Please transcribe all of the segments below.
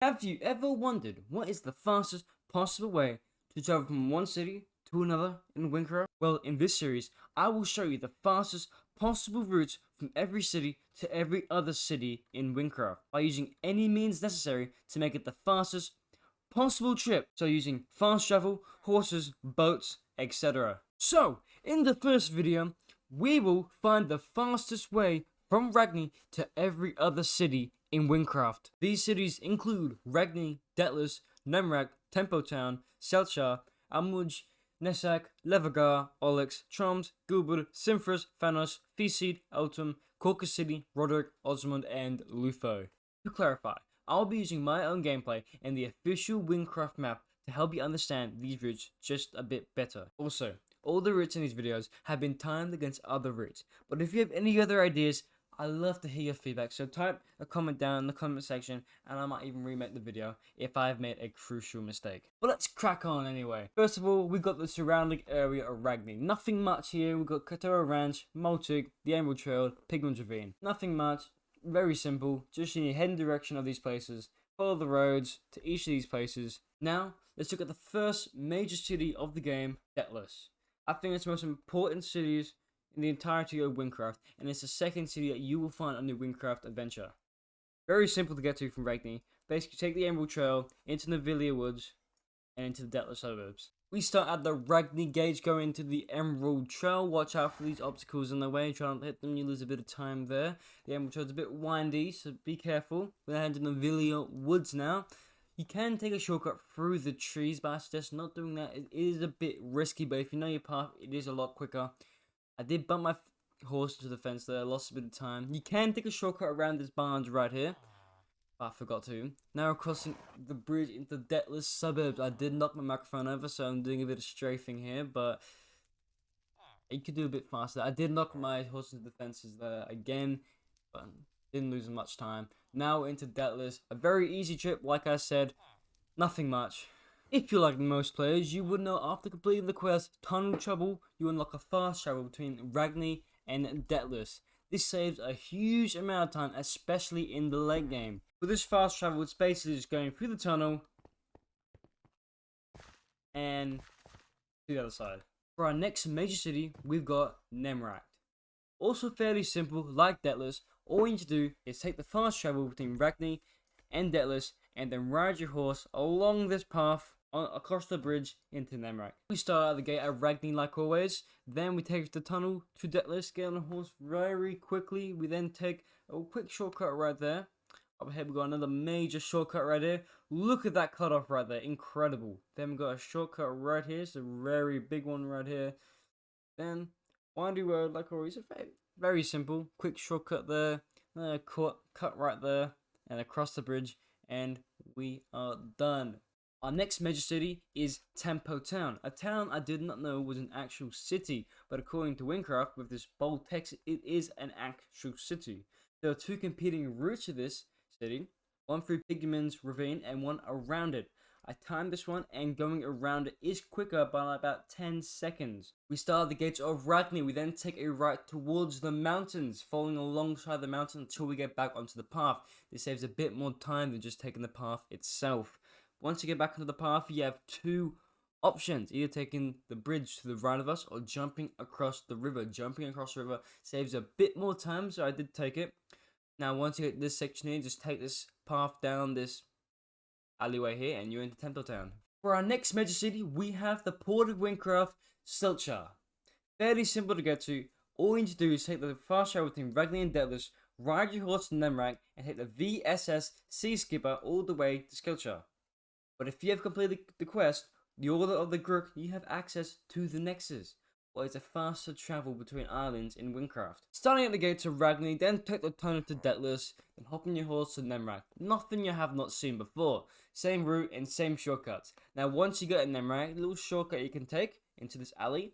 Have you ever wondered what is the fastest possible way to travel from one city to another in Wynncraft? Well, in this series, I will show you the fastest possible routes from every city to every other city in Wynncraft by using any means necessary to make it the fastest possible trip. So using fast travel, horses, boats, etc. So, in the first video, we will find the fastest way from Ragni to every other city in Wynncraft. These cities include Ragni, Detlas, Nemract, Tempo Town, Selchar, Almuj, Nessak, Llevigar, Olux, Troms, Geilbord, Cinfras, Thanos, Thesead, Eltom, Corkus City, Rodoroc, Ahmsord, and lutho. To clarify, I'll be using my own gameplay and the official Wynncraft map to help you understand these routes just a bit better. Also, all the routes in these videos have been timed against other routes, but if you have any other ideas, I'd love to hear your feedback, so type a comment down in the comment section and I might even remake the video if I've made a crucial mistake. But let's crack on anyway. First of all, we've got the surrounding area of Ragni. Nothing much here. We've got Katoa Ranch, Multig, the Emerald Trail, Pigman's Ravine. Nothing much. Very simple. Just you need to head in the direction of these places. Follow the roads to each of these places. Now, let's look at the first major city of the game, Detlas. I think it's the most important cities in the entirety of Wynncraft, and it's the second city that you will find on the Wynncraft adventure. Very simple to get to from Ragni. Basically, take the Emerald Trail into the Llevigar Woods and into the Detlas suburbs. We start at the Ragni gates, go into the Emerald Trail. Watch out for these obstacles in the way. Try not to hit them, you lose a bit of time there. The Emerald Trail is a bit windy, so be careful. We're heading to the Llevigar Woods now. You can take a shortcut through the trees, but I suggest not doing that. It is a bit risky, but if you know your path, it is a lot quicker. I did bump my horse to the fence there, lost a bit of time. You can take a shortcut around this barns right here. I forgot to. Now we're crossing the bridge into Detlas suburbs. I did knock my microphone over, so I'm doing a bit of strafing here, but you could do a bit faster. I did knock my horse into the fences there again, but didn't lose much time. Now into Detlas. A very easy trip, like I said. Nothing much. If you're like most players, you would know after completing the quest Tunnel Trouble, you unlock a fast travel between Ragni and Detlas. This saves a huge amount of time, especially in the late game. With this fast travel, it's basically just going through the tunnel and to the other side. For our next major city, we've got Nemract. Also fairly simple, like Detlas. All you need to do is take the fast travel between Ragni and Detlas and then ride your horse along this path across the bridge into Nemract. We start at the gate at Ragni like always, then we take the tunnel to Detlas, get on a horse very quickly. We then take a quick shortcut right there. Up ahead we got another major shortcut right here. Look at that cutoff right there, incredible. Then we got a shortcut right here, it's a very big one right here. Then windy road like always, very simple, quick shortcut there, cut right there and across the bridge, and we are done. Our next major city is Tempo Town, a town I did not know was an actual city, but according to Wynncraft, with this bold text, it is an actual city. There are two competing routes to this city, one through Pigman's Ravine and one around it. I timed this one, and going around it is quicker by about 10 seconds. We start at the gates of Ragni, we then take a right towards the mountains, following alongside the mountain until we get back onto the path. This saves a bit more time than just taking the path itself. Once you get back onto the path, you have two options, either taking the bridge to the right of us or jumping across the river. Jumping across the river saves a bit more time, so I did take it. Now once you get this section here, just take this path down this alleyway here and you're into Tempo Town. For our next major city, we have the port of Wynncraft, Selchar. Fairly simple to get to. All you need to do is take the fast travel between Ragni and Detlas, ride your horse to Nemract, and take the VSS Sea Skipper all the way to Selchar. But if you have completed the quest, the Order of the Grook, you have access to the Nexus, or it's a faster travel between islands in Wynncraft. Starting at the gates of Ragni, then take the tunnel to Detlas, then hop on your horse to Nemract. Nothing you have not seen before. Same route and same shortcuts. Now once you get in Nemract, a little shortcut you can take into this alley.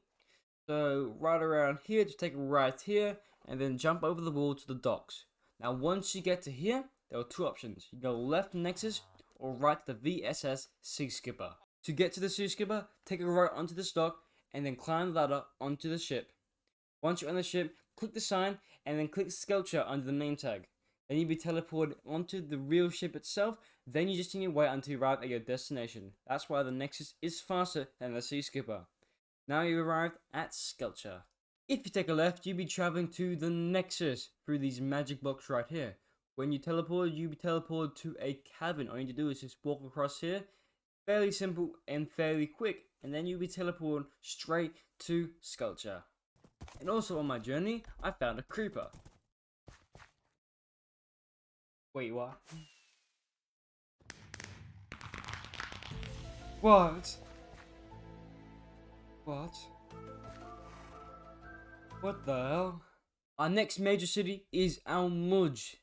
So right around here, just take a right here, and then jump over the wall to the docks. Now once you get to here, there are two options. You go left to Nexus, or right to the VSS Sea Skipper. To get to the Sea Skipper, take a right onto this dock, and then climb the ladder onto the ship. Once you're on the ship, click the sign, and then click Selchar under the name tag. Then you'll be teleported onto the real ship itself. Then you just need to wait until you arrive at your destination. That's why the Nexus is faster than the Sea Skipper. Now you arrived at Selchar. If you take a left, you'll be traveling to the Nexus through these magic blocks right here. When you teleport, you'll be teleported to a cabin. All you need to do is just walk across here. Fairly simple and fairly quick. And then you'll be teleported straight to Selchar. And also on my journey, I found a creeper. Wait, what? What? What? What the hell? Our next major city is Almuj.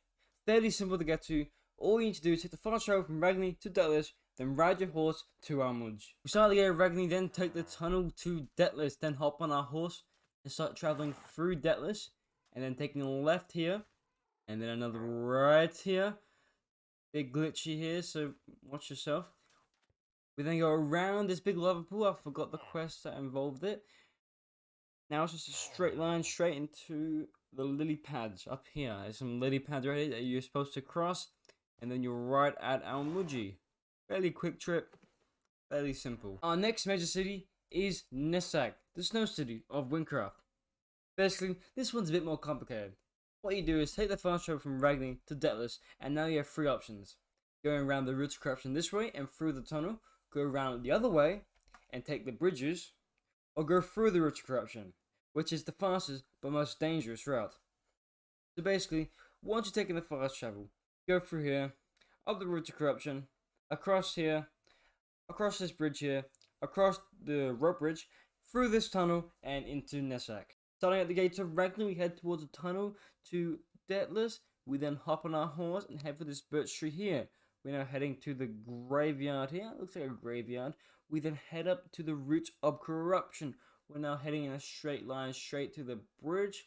Fairly simple to get to. All you need to do is take the fast travel from Ragni to Detlas, then ride your horse to Almuj. We start the gate of Ragni, then take the tunnel to Detlas, then hop on our horse and start traveling through Detlas, and then taking a left here, and then another right here. Big glitchy here, so watch yourself. We then go around this big lava pool. I forgot the quest that involved it. Now it's just a straight line straight into the lily pads up here. There's some lily pads right here that you're supposed to cross, and then you're right at Almuj. Fairly quick trip, fairly simple. Our next major city is Nessak, the snow city of Wynncraft. Basically, this one's a bit more complicated. What you do is take the fast travel from Ragni to Detlas, and now you have three options. Going around the route of corruption this way and through the tunnel, go around the other way and take the bridges, or go through the route of corruption, which is the fastest but most dangerous route. So basically, once you're taking the fast travel, go through here, up the route of corruption, across here, across this bridge here, across the rope bridge, through this tunnel, and into Nessak. Starting at the gates of Ragni, we head towards the tunnel to Detlas. We then hop on our horse and head for this birch tree here. We're now heading to the graveyard here. It looks like a graveyard. We then head up to the root of corruption. We're now heading in a straight line straight to the bridge.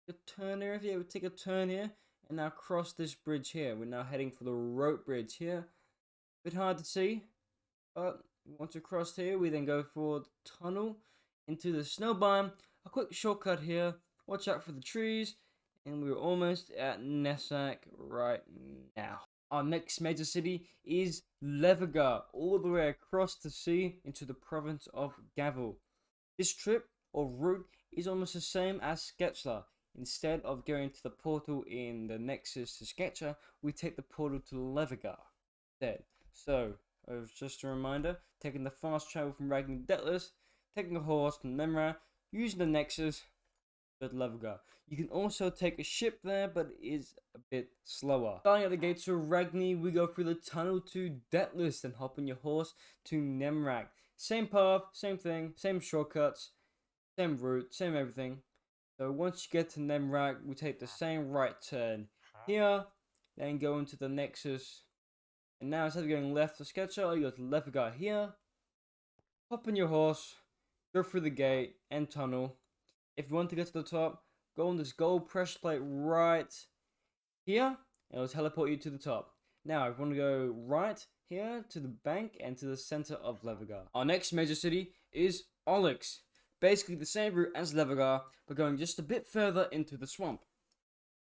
A turn here. Yeah, we take a turn here and now cross this bridge here. We're now heading for the rope bridge here. Bit hard to see, but once we cross here, we then go for the tunnel into the snow biome. A quick shortcut here. Watch out for the trees, and we're almost at Nessak right now. Our next major city is Llevigar, all the way across the sea into the province of Gavel. This trip or route is almost the same as Selchar. Instead of going to the portal in the Nexus to Selchar, we take the portal to Llevigar instead. So, just a reminder, taking the fast travel from Ragni to Detlas, taking a horse from Nemract, using the Nexus to Llevigar. You can also take a ship there, but it is a bit slower. Starting at the gates of Ragni, we go through the tunnel to Detlas and hop on your horse to Nemract. Same path, same thing, same shortcuts, same route, same everything. So once you get to Nemract, we take the same right turn here, then go into the Nexus. And now instead of going left to Selchar, you go to Llevigar here, hop on your horse, go through the gate and tunnel. If you want to get to the top, go on this gold pressure plate right here, and it'll teleport you to the top. Now, if you want to go right here to the bank and to the center of Llevigar. Our next major city is Olux. Basically the same route as Llevigar, but going just a bit further into the swamp.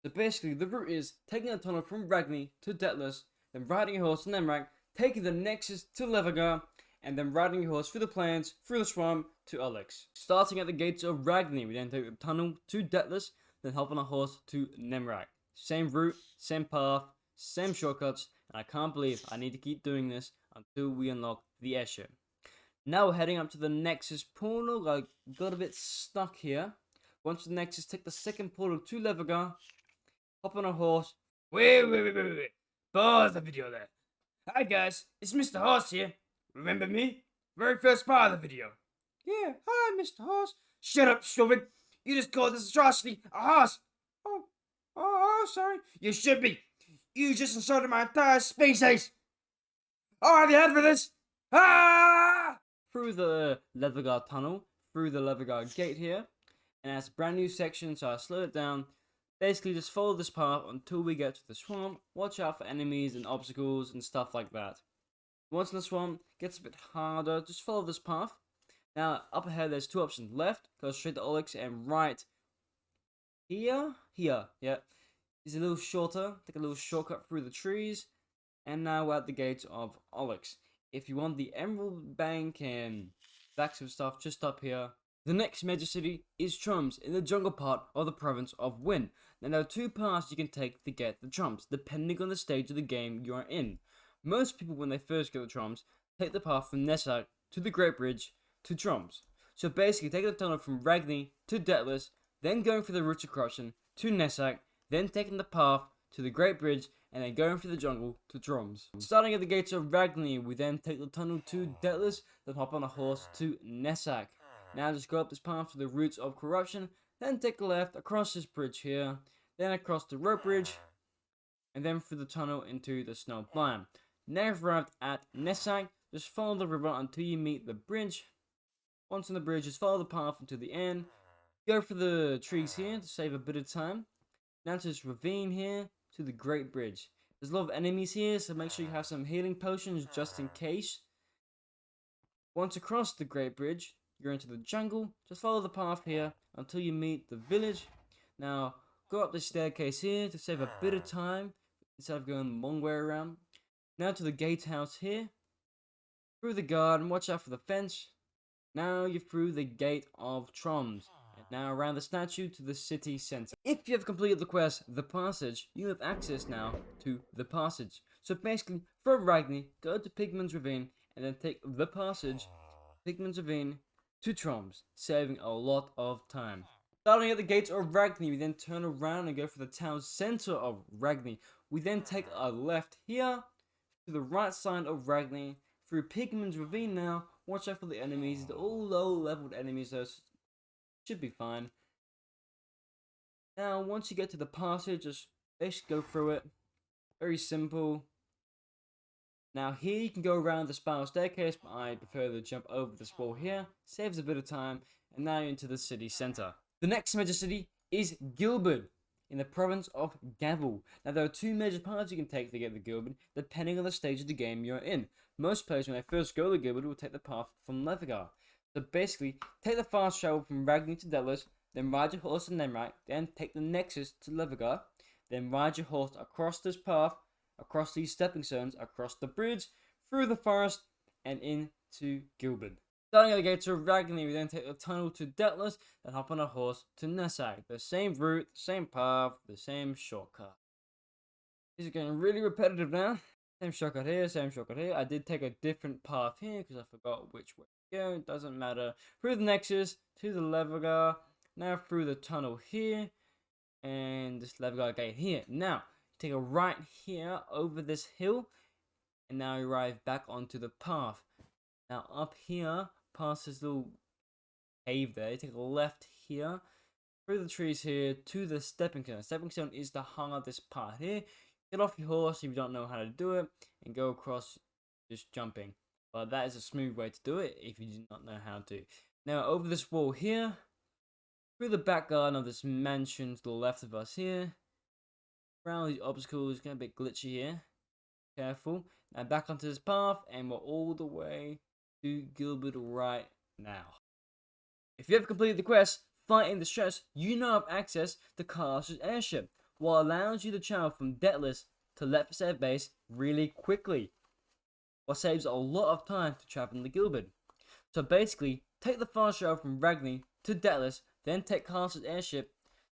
So basically, the route is taking a tunnel from Ragni to Detlas, then riding your horse to Nemract, taking the Nexus to Llevigar, and then riding your horse through the plains, through the swamp, to Olux. Starting at the gates of Ragni, we then take the tunnel to Detlas, then hop on a horse to Nemract. Same route, same path, same shortcuts, and I can't believe I need to keep doing this until we unlock the airship. Now we're heading up to the Nexus portal. I got a bit stuck here. Once the Nexus, take the second portal to Llevigar, hop on a horse. Wait. Pause the video there. Hi guys, it's Mr. Horse here. Remember me? Very first part of the video. Yeah, hi Mr. Horse. Shut up, stupid. You just called this atrocity a horse. Oh, sorry. You should be. You just insulted my entire species. Oh, have you had for this? Ah! Through the Llevigar tunnel, through the Llevigar gate here, and that's a brand new section, so I slowed it down. Basically, just follow this path until we get to the swamp. Watch out for enemies and obstacles and stuff like that. Once in the swamp, gets a bit harder. Just follow this path. Now, up ahead, there's two options. Left, go straight to Olux, and right here, yeah. is a little shorter. Take a little shortcut through the trees. And now we're at the gates of Olux. If you want the Emerald Bank and that sort of stuff, just up here. The next major city is Troms, in the jungle part of the province of Wynn. Now there are two paths you can take to get the Troms, depending on the stage of the game you are in. Most people, when they first get the Troms, take the path from Nessak to the Great Bridge to Troms. So basically, taking the tunnel from Ragni to Detlas, then going for the Roots of Corruption to Nessak, then taking the path to the Great Bridge, and then going through the jungle to Troms. Starting at the gates of Ragni, we then take the tunnel to Detlas, then hop on a horse to Nessak. Now just go up this path to the Roots of Corruption, then take a left across this bridge here, then across the rope bridge, and then through the tunnel into the snow biome. Now you've arrived at Nessak, just follow the river until you meet the bridge. Once on the bridge, just follow the path until the end. Go for the trees here to save a bit of time. Now to this ravine here to the Great Bridge. There's a lot of enemies here, so make sure you have some healing potions just in case. Once across the Great Bridge, you're into the jungle. Just follow the path here until you meet the village. Now, go up the staircase here to save a bit of time instead of going the long way around. Now to the gatehouse here. Through the garden, watch out for the fence. Now you're through the gate of Troms. And now around the statue to the city center. If you have completed the quest, The Passage, you have access now to The Passage. So basically, from Ragni, go to Pigman's Ravine, and then take The Passage, Pigman's Ravine, to Troms, saving a lot of time. Starting at the gates of Ragni, we then turn around and go for the town center of Ragni. We then take a left here, to the right side of Ragni, through Pigman's Ravine now. Watch out for the enemies. They're all low-leveled enemies, so should be fine. Now, once you get to the passage, just basically go through it. Very simple. Now here you can go around the spiral staircase, but I prefer to jump over this wall here. Saves a bit of time, and now you're into the city center. The next major city is Geilbord, in the province of Gavel. Now there are two major paths you can take to get to Geilbord, depending on the stage of the game you're in. Most players, when they first go to Geilbord, will take the path from Llevigar. So basically, take the fast travel from Ragni to Detlas, then ride your horse to Nemract, then take the Nexus to Llevigar, then ride your horse across this path, across these stepping stones, across the bridge, through the forest, and into Geilbord. Starting at the gates of Ragni, we then take the tunnel to Detlas, then hop on a horse to Nessak. The same route, the same path, the same shortcut. These are getting really repetitive now. Same shortcut here, same shortcut here. I did take a different path here because I forgot which way to go. It doesn't matter. Through the Nexus, to the Llevigar, now through the tunnel here, and this Llevigar gate here. Now, take a right here over this hill, and now you arrive back onto the path. Now up here, past this little cave there, you take a left here, through the trees here, to the stepping stone. Stepping stone is the hung of this path here. Get off your horse if you don't know how to do it, and go across just jumping. But that is a smooth way to do it if you do not know how to. Now over this wall here, through the back garden of this mansion to the left of us here, around these obstacles, getting a bit glitchy here. Careful. Now back onto this path, and we're all the way to Geilbord right now. If you have completed the quest, Fighting the Stress, you now have access to Carkus's airship, what allows you to travel from Detlas to Thesead base really quickly, what saves a lot of time to travel to Geilbord. So basically, take the fast travel from Ragni to Detlas, then take Carkus's airship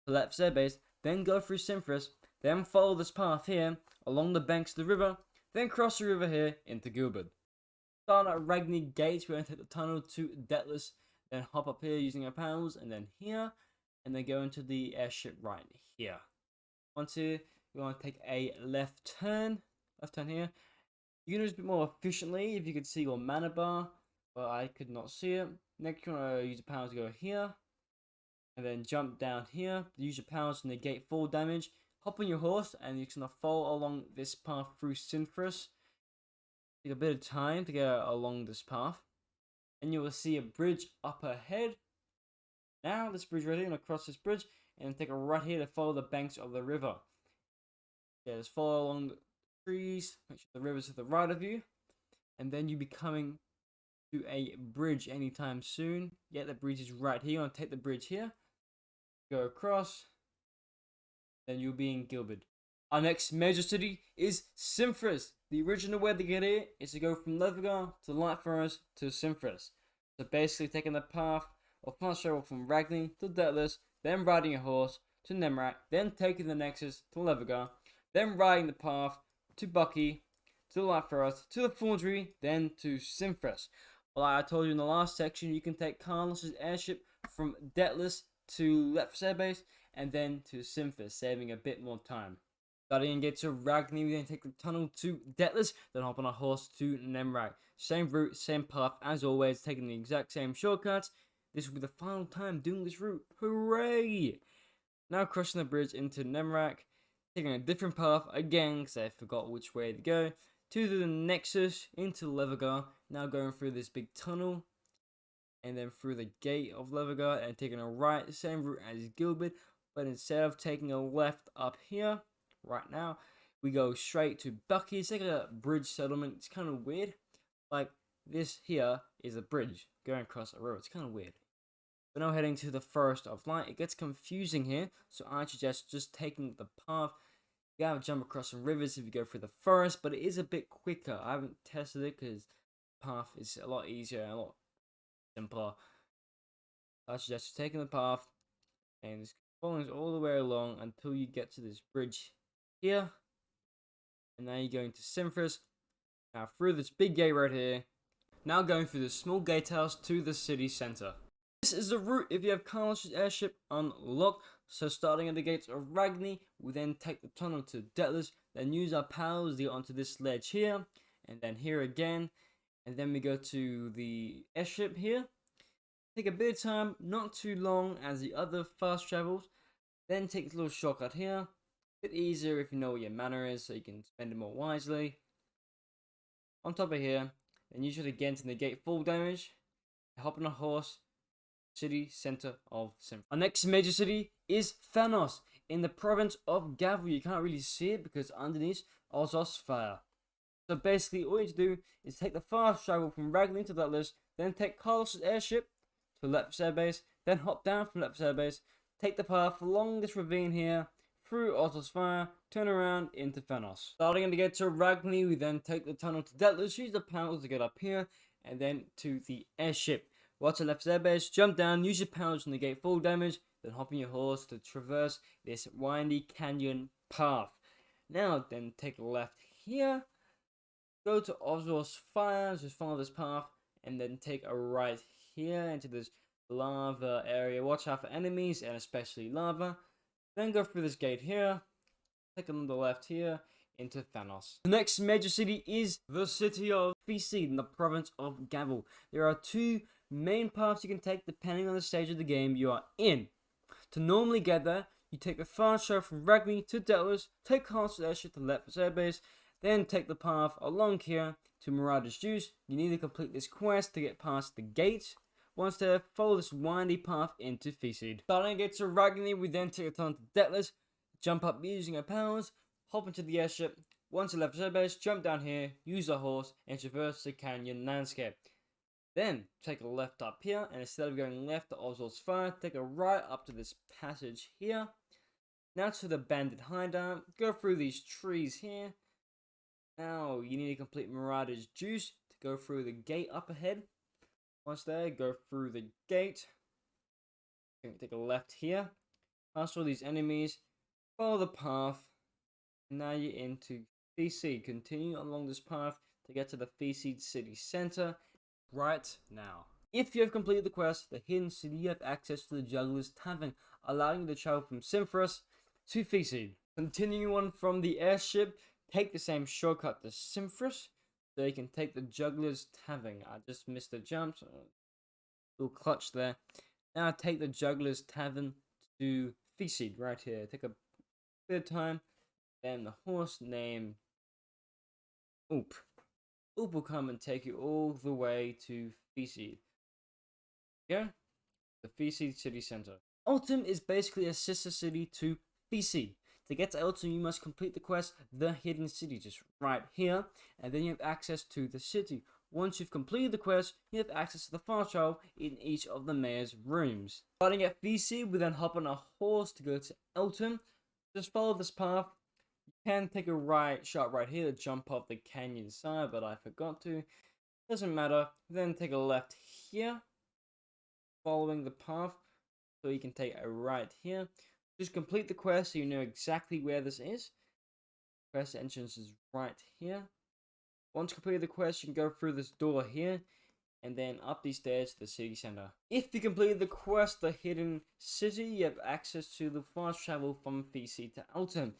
to Thesead base, then go through Cinfras, then follow this path here along the banks of the river, then cross the river here into Geilbord. Start at Ragni Gates, we're going to take the tunnel to Detlas, then hop up here using our panels, and then here, and then go into the airship right here. Once here, we're going to take a left turn here. You can use it a bit more efficiently if you could see your mana bar, but I could not see it. Next, you're going to use the panels to go here, and then jump down here. Use your powers to negate fall damage. Hop on your horse, and you're going to follow along this path through Cinfras. Take a bit of time to go along this path, and you will see a bridge up ahead. Now this bridge right here, and across this bridge, and then take a right here to follow the banks of the river. Yeah, just follow along the trees. Make sure the river's to the right of you, and then you'll be coming to a bridge anytime soon. Yeah, the bridge is right here. You want to take the bridge here, go across, then you'll be in Geilbord. Our next major city is Cinfras. The original way to get here is to go from Llevigar to Light Forest to Cinfras. So basically taking the path of fast travel from Ragni to Detlas, then riding a horse to Nemract, then taking the Nexus to Llevigar, then riding the path to Bucky, to the Light Forest, to the Foundry, then to Cinfras. Like I told you in the last section, you can take Carlos's airship from Detlas to Thesead base, and then to Cinfras, saving a bit more time. Starting and get to Ragni, we then take the tunnel to Detlas, then hop on a horse to Nemract. Same route, same path as always, taking the exact same shortcuts. This will be the final time doing this route. Hooray! Now crossing the bridge into Nemract, taking a different path again because I forgot which way to go. To the Nexus into Llevigar, now going through this big tunnel and then through the gate of Llevigar and taking a right, same route as Geilbord, but instead of taking a left up here, right now, we go straight to Bucky. It's like a bridge settlement. It's kind of weird. Like this here is a bridge going across a road. It's kind of weird. We're now heading to the Forest of Light. It gets confusing here, so I suggest just taking the path. You gotta jump across some rivers if you go through the forest, but it is a bit quicker. I haven't tested it because the path is a lot easier and a lot simpler. I suggest just taking the path and just following all the way along until you get to this bridge here. And now you're going to Cinfras. Now through this big gate right here. Now going through the small gatehouse to the city center. This is the route if you have Carlos's airship unlocked. So starting at the gates of Ragni, we then take the tunnel to Detlas, then use our powers to get onto this ledge here, and then here again, and then we go to the airship here. Take a bit of time, not too long as the other fast travels, then take this little shortcut here. A bit easier if you know what your mana is, so you can spend it more wisely. On top of here, then use it again to negate full damage. Hop on a horse. City center of Cinfras. Our next major city is Thanos in the province of Gavel. You can't really see it because underneath Olux fire. So basically, all you need to do is take the fast travel from Ragni to Detlas, then take Carlos's airship to Thesead base, then hop down from Thesead base, take the path along this ravine here, through Olux fire, turn around into Thanos. Starting to get to Ragni, we then take the tunnel to Detlas, use the panels to get up here, and then to the airship. Once I left airbase, jump down, use your powers to negate full damage, then hop on your horse to traverse this windy canyon path. Now, then take a left here, go to Olux fire, just follow this path, and then take a right here into this lava area. Watch out for enemies, and especially lava. Then go through this gate here, take on the left here, into Thanos. The next major city is the city of Thesead in the province of Gavel. There are two main paths you can take depending on the stage of the game you are in. To normally get there, you take the fast travel from Ragni to Detlas, take Carlos's airship to Thesead base, then take the path along here to Marauders Juice. You need to complete this quest to get past the gate. Once there, follow this windy path into Thesead. Starting to get to Ragni, we then take a turn to Detlas, jump up using our powers, hop into the airship. Once you left the base, jump down here, use a horse, and traverse the canyon landscape. Then take a left up here, and instead of going left to Olux fire, take a right up to this passage here. Now to the bandit hideout, go through these trees here. Now you need to complete Marauders Juice to go through the gate up ahead. Once there, go through the gate. Take a left here, pass all these enemies, follow the path. Now you're into Thesead. Continue along this path to get to the Thesead city center right now. If you have completed the quest, the hidden city, you have access to the Juggler's Tavern, allowing you to travel from Cinfras to Thesead. Continuing on from the airship, take the same shortcut to Cinfras, so you can take the Juggler's Tavern. I just missed the jump, so little clutch there. Now take the Juggler's Tavern to Thesead right here. Take a bit of time. Then the horse named Oop. Oop will come and take you all the way to Thesead. Here, the Thesead city center. Eltom is basically a sister city to Thesead. To get to Eltom, you must complete the quest, The Hidden City, just right here, and then you have access to the city. Once you've completed the quest, you have access to the fast travel in each of the mayor's rooms. Starting at Thesead, we then hop on a horse to go to Eltom. Just follow this path. You can take a right shot right here to jump off the canyon side, but I forgot to. Doesn't matter. Then take a left here, following the path, so you can take a right here. Just complete the quest so you know exactly where this is. Quest entrance is right here. Once completed the quest, you can go through this door here, and then up these stairs to the city center. If you completed the quest, the hidden city, you have access to the fast travel from Thesead to Eltom.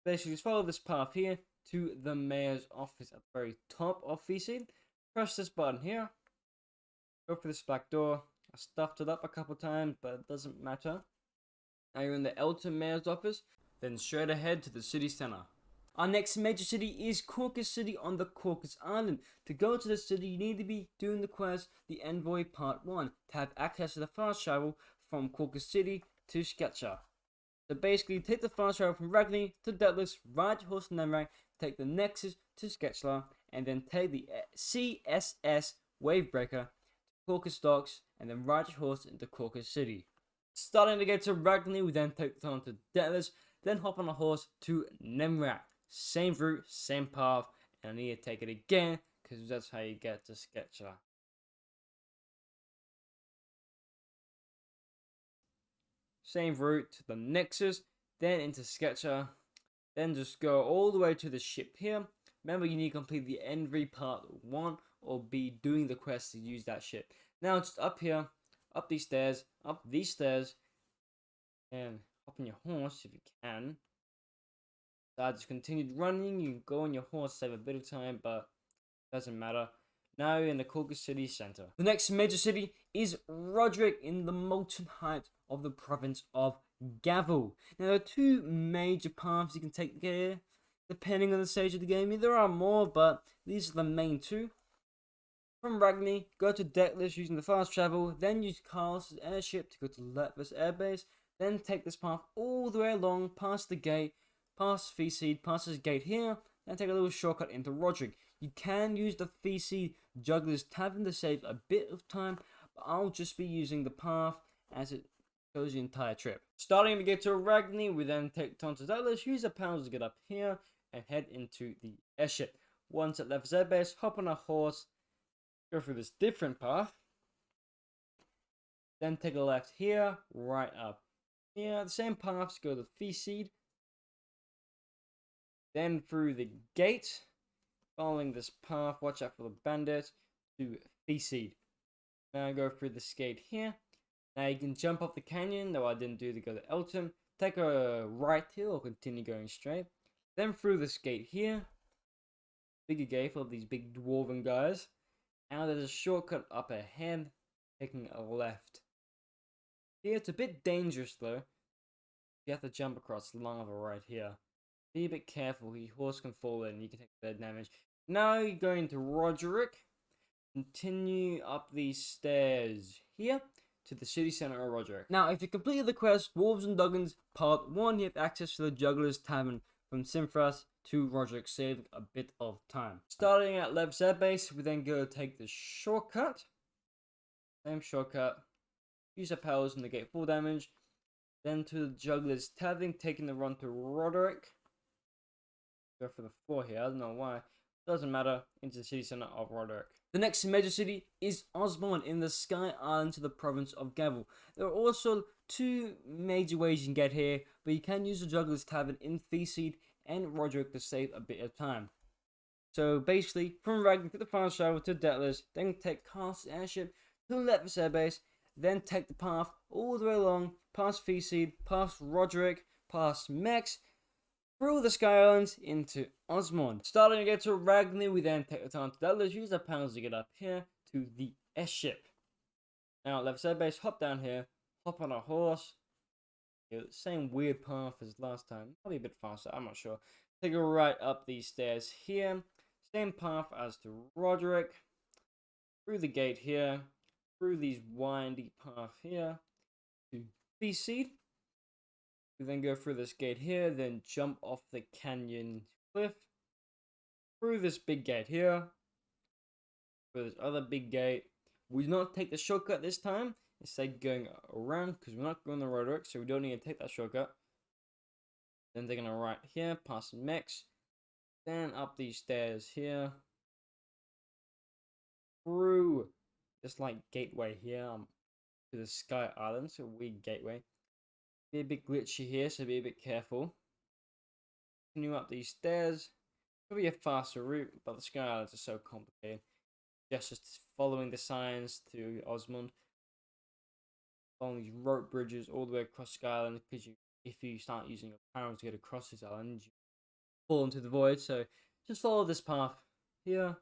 Basically, just follow this path here to the mayor's office at the very top of Thesead. Press this button here. Go for this back door. I stuffed it up a couple times, but it doesn't matter. Now you're in the Eltom mayor's office, then straight ahead to the city center. Our next major city is Corkus City on the Corkus Island. To go to the city, you need to be doing the quest, the Envoy Part 1, to have access to the fast travel from Corkus City to Selchar. So basically, take the fast travel from Ragni to Detlas, ride your horse to Nemract, take the Nexus to Selchar, and then take the CSS Wavebreaker to Corkus Docks, and then ride your horse into Corkus City. Starting to get to Ragni, we then take the time to Detlas, then hop on a horse to Nemract. Same route, same path, and I need to take it again, because that's how you get to Selchar. Same route to the Nexus, then into Selchar, then just go all the way to the ship here. Remember, you need to complete the Envoy Part 1, or be doing the quest to use that ship. Now, just up here, up these stairs, and hop on your horse if you can. So I just continued running. You can go on your horse, save a bit of time, but doesn't matter. Now you're in the Corkus City Center. The next major city is Rodoroc in the Molten Heights of the province of Gavel. Now there are two major paths you can take to get here, depending on the stage of the game. There are more, but these are the main two. From Ragni, go to Detlas using the fast travel, then use Carl's airship to go to Llevigar's airbase, then take this path all the way along, past the gate, past Thesead, past this gate here, then take a little shortcut into Rodoroc. You can use the Thesead Juggler's Tavern to save a bit of time, but I'll just be using the path as it goes the entire trip. Starting to get to Ragni, we then take time to Detlas, use the panels to get up here, and head into the airship. Once at Llevigar's airbase, hop on a horse, go through this different path, then take a left here, right up here, the same paths, go to Thesead, then through the gate, following this path, watch out for the bandits, to Thesead. Now go through this gate here. Now you can jump off the canyon, though I didn't do to go to Eltom. Take a right here or continue going straight. Then through this gate here. Bigger gate for these big dwarven guys. Now there's a shortcut up ahead, taking a left. Here it's a bit dangerous though. You have to jump across lava right here. Be a bit careful, your horse can fall in, you can take bad damage. Now you're going to Rodoroc. Continue up these stairs here to the city center of Rodoroc. Now, if you completed the quest Wolves and Duggins Part 1, you have access to the Juggler's Tavern from Cinfras to Rodoroc, saving a bit of time. Starting at Llevigar's airbase, we then go take the shortcut. Same shortcut. Use our powers and negate full damage. Then to the Juggler's Tavern, taking the run to Rodoroc. Go for the floor here, I don't know why. Doesn't matter, into the city center of Rodoroc. The next major city is Ahmsord in the Sky Island to the province of Gavel. There are also two major ways you can get here, but you can use the Juggler's Tavern in Thesead and Rodoroc to save a bit of time. So basically, from Ragni to the fast travel to Detlas, then take Carl's airship to Llevigar's airbase, then take the path all the way along, past Thesead, past Rodoroc, past Mex, through the Sky Islands into Ahmsord. Starting to get to Ragni, we then take the time to Detlas, use the panels to get up here to the airship. Now, Llevigar's airbase, hop down here, hop on a horse. Same weird path as last time, probably a bit faster, I'm not sure. Take a right up these stairs here, same path as to Rodoroc, through the gate here, through these windy path here to Thesead. We then go through this gate here, then jump off the canyon cliff, through this big gate here, through this other big gate. We do not take the shortcut this time, instead going around, because we're not going the Rodoroc, so we don't need to take that shortcut. Then they're gonna right here, past mechs, then up these stairs here, through this like gateway here to the Sky Island, so weird gateway. Be a bit glitchy here, so be a bit careful. Continue up these stairs. Probably a faster route, but the Sky Islands are so complicated. Just following the signs to Osmond, following these rope bridges all the way across Sky Island, because if you start using your power to get across this island, you fall into the void. So just follow this path here.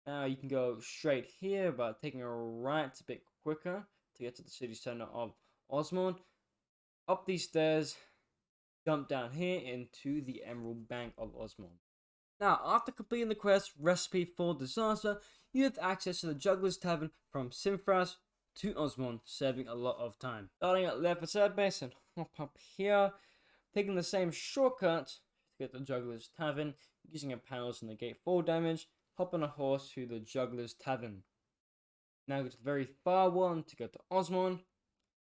Now you can go straight here, but taking a right a bit quicker to get to the city center of Osmond. Up these stairs, jump down here into the Emerald Bank of Osmond. Now, after completing the quest Recipe for Disaster, you have access to the Juggler's Tavern from Cinfras to Osmond, saving a lot of time. Starting at left beside base and hop up here, taking the same shortcut to get the Juggler's Tavern, using your powers to negate fall damage, hop on a horse to the Juggler's Tavern. Now go to the very far one to go to Osmond,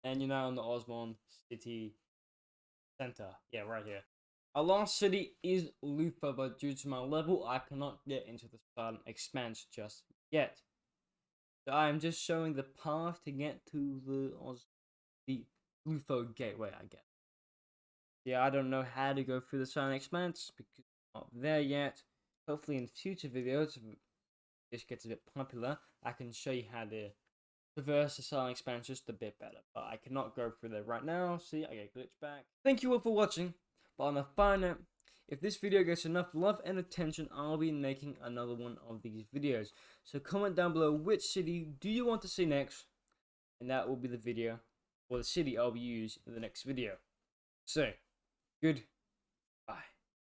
and you're now in the Osmond City Center. Yeah, right here. Our last city is Lutho, but due to my level, I cannot get into the Spartan Expanse just yet. So I am just showing the path to get to the Lutho Gateway, I guess. Yeah, I don't know how to go through the Spartan Expanse because I'm not there yet. Hopefully in future videos, if this gets a bit popular, I can show you how to traverse the Spartan Expanse just a bit better. But I cannot go through there right now. See, I get glitched back. Thank you all for watching. But on a final note, if this video gets enough love and attention, I'll be making another one of these videos. So comment down below which city do you want to see next, and that will be the video, or the city I'll use in the next video. So, good